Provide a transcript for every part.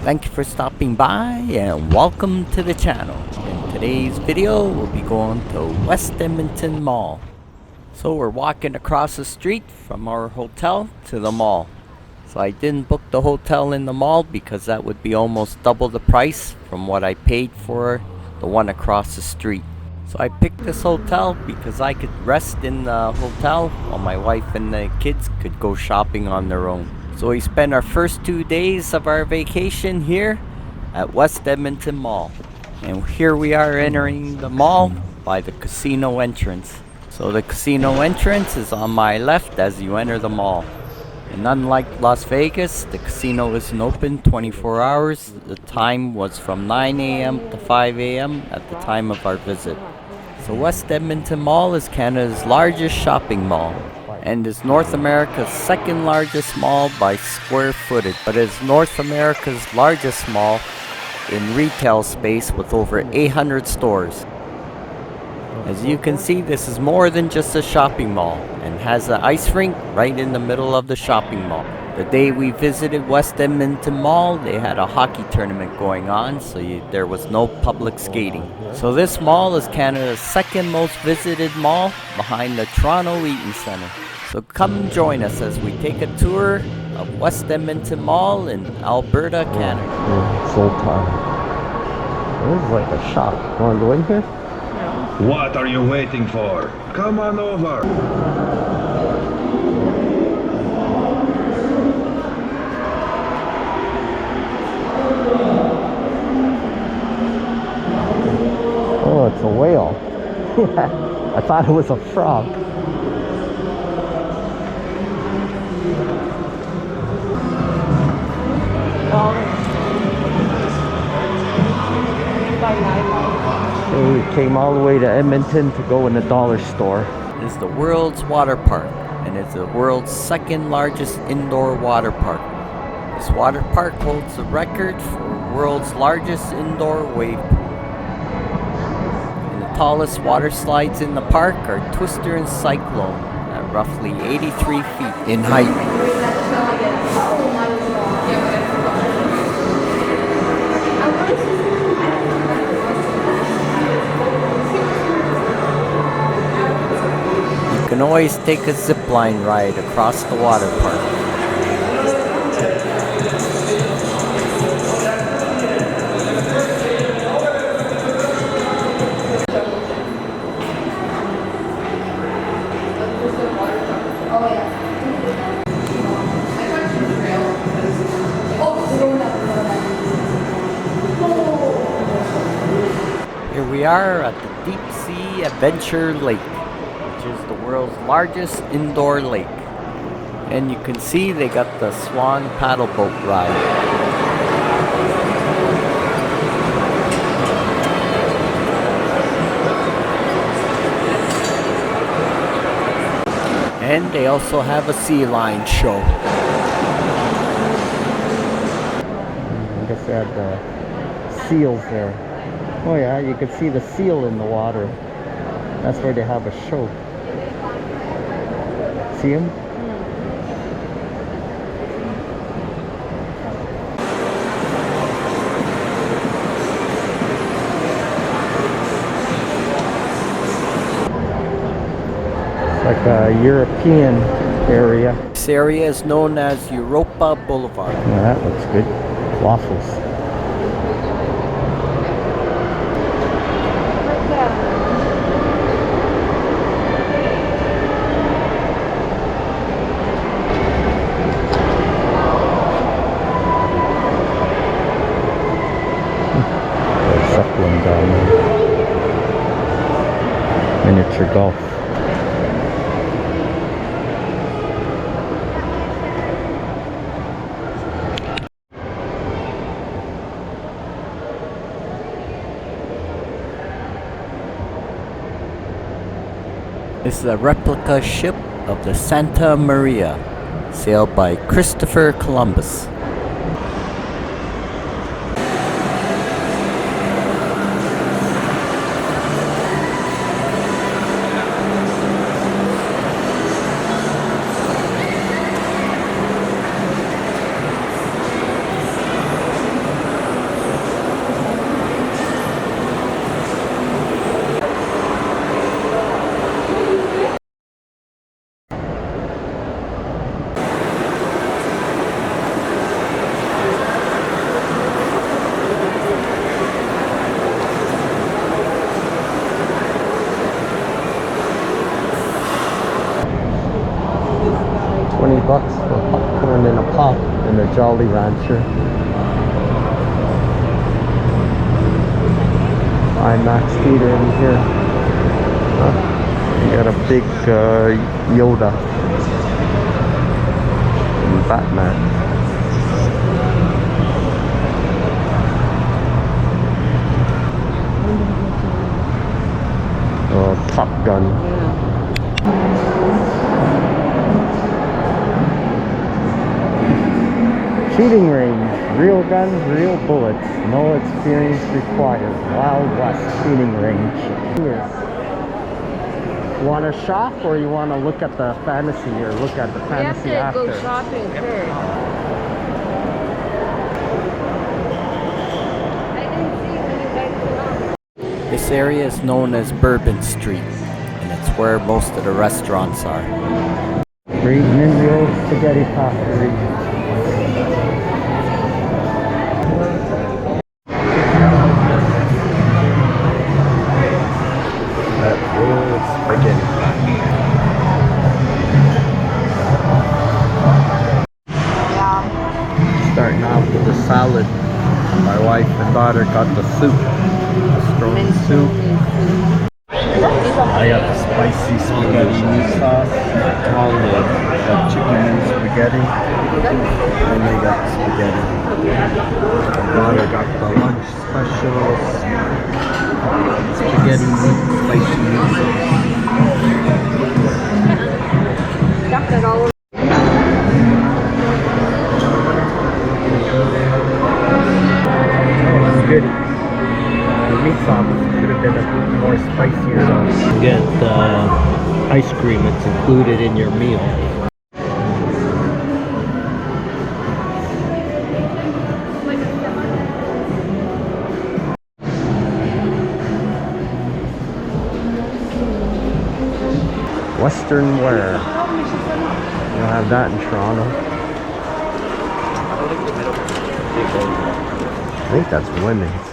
Thank you for stopping by and welcome to the channel. In today's video, we'll be going to West Edmonton Mall. So we're walking across the street from our hotel to the mall. So I didn't book the hotel in the mall because that would be almost double the price from what I paid for the one across the street. So I picked this hotel because I could rest in the hotel while my wife and the kids could go shopping on their own. So we spent our first 2 days of our vacation here at West Edmonton Mall. And here we are entering the mall by the casino entrance. So the casino entrance is on my left as you enter the mall. And unlike Las Vegas, the casino isn't open 24 hours. The time was from 9 a.m. to 5 a.m. at the time of our visit. So West Edmonton Mall is Canada's largest shopping mall and is North America's second largest mall by square footage, but is North America's largest mall in retail space with over 800 stores. As you can see, this is more than just a shopping mall and has an ice rink right in the middle of the shopping mall. The day we visited West Edmonton Mall, they had a hockey tournament going on, so there was no public skating. So this mall is Canada's second most visited mall behind the Toronto Eaton Centre. So come join us as we take a tour of West Edmonton Mall in Alberta, Canada. Full time. This is like a shop. Want to go in here? What are you waiting for? Come on over. Oh, it's a whale. I thought it was a frog. So we came all the way to Edmonton to go in the dollar store. It's the world's water park, and it's the world's second largest indoor water park. This water park holds the record for world's largest indoor wave pool. And the tallest water slides in the park are Twister and Cyclone at roughly 83 feet in height. You can always take a zip line ride across the water park. Here we are at the Deep Sea Adventure Lake, which is the world's largest indoor lake. And you can see they got the Swan paddle boat ride. And they also have a sea lion show. I guess they had the seals there. Oh yeah, you can see the seal in the water. That's where they have a show. See him? It's like a European area. This area is known as Europa Boulevard. Yeah, that looks good. Waffles. Down there. Miniature golf. This is a replica ship of the Santa Maria, sailed by Christopher Columbus. adventure. IMAX theater in here. You got a big Yoda and Batman. Oh, Top Gun. Shooting range. Real guns, real bullets. No experience required. Wild West shooting range. Here. Want to shop or you want to look at the fantasy or look at the fantasy after? We have to go shopping first. I didn't see when you guys went out. This area is known as Bourbon Street, and it's where most of the restaurants are. We're eating in the old spaghetti factory. That old spaghetti factory. Starting off with the salad. My wife and daughter got the soup. The strong soup. I got the spicy spaghetti meat sauce. All the chicken and spaghetti. And they got the spaghetti. My daughter got the lunch specials. Spaghetti meat, spicy meat sauce. Got that all. Oh, it's good. The meat sauce could have been a bit more spicier though. You get ice cream, it's included in your meal. Western wear. You don't have that in Toronto. I think that's women's.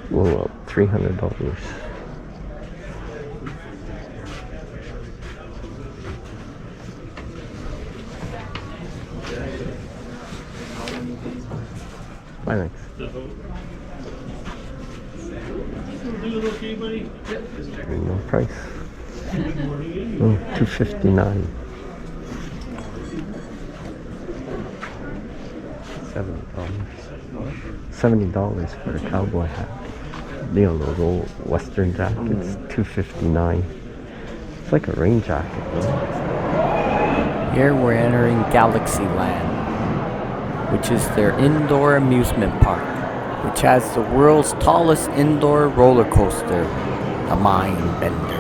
Whoa, $300. Thanks. No price. Oh, $259. $70 for a cowboy hat. You know, those old Western jackets, $259. It's like a rain jacket, right? Here we're entering Galaxyland, which is their indoor amusement park, which has the world's tallest indoor roller coaster, the Mind Bender.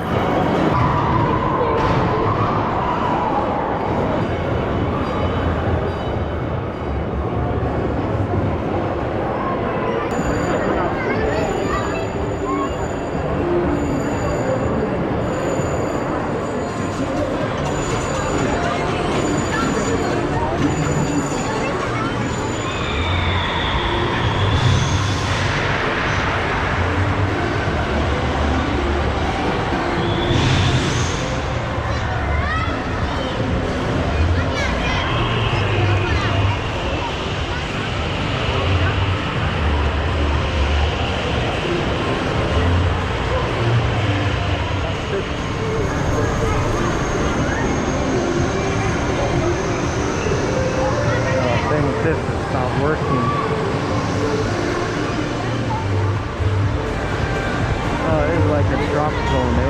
This is not working. Oh, it's like a drop zone, eh?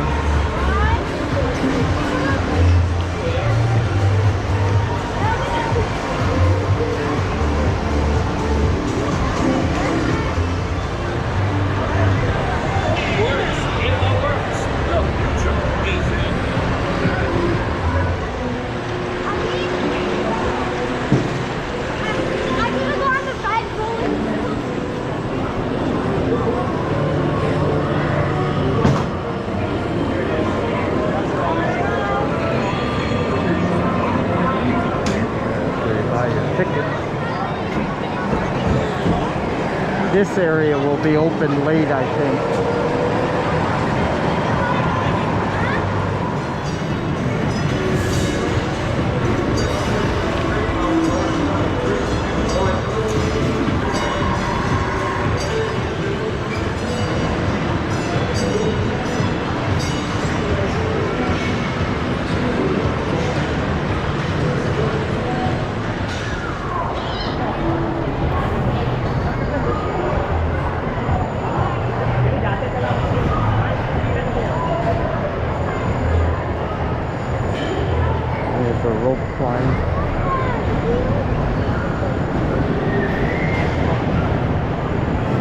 This area will be open late, I think. There's a rope climb.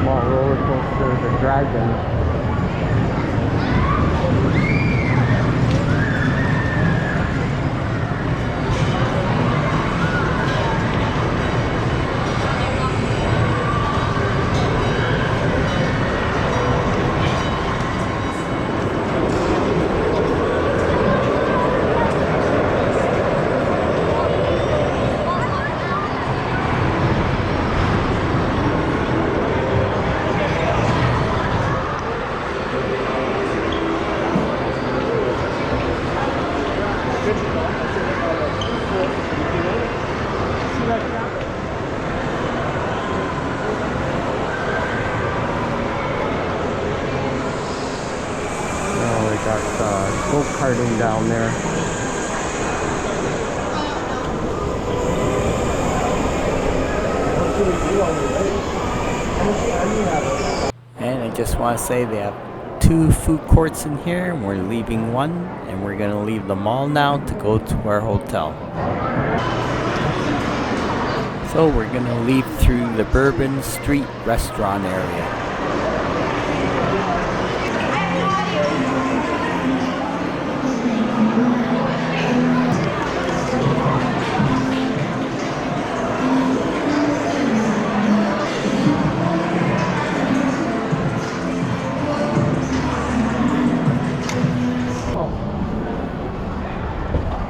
Small roller coaster, the Dragon. Oh, we got go-karting down there. And I just want to say they have 2 food courts in here, and we're leaving one, and we're gonna leave the mall now to go to our hotel. So we're gonna leave through the Bourbon Street restaurant area.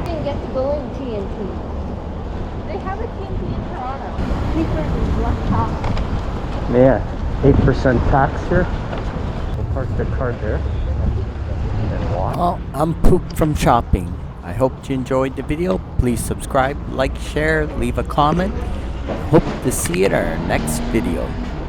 Didn't get to go in TNT. They have a TNT in Toronto. Cheaper than Black Top. Yeah, 8% tax here. We'll park the car there and walk. Well, I'm pooped from shopping. I hope you enjoyed the video. Please subscribe, like, share, leave a comment. Hope to see you in our next video.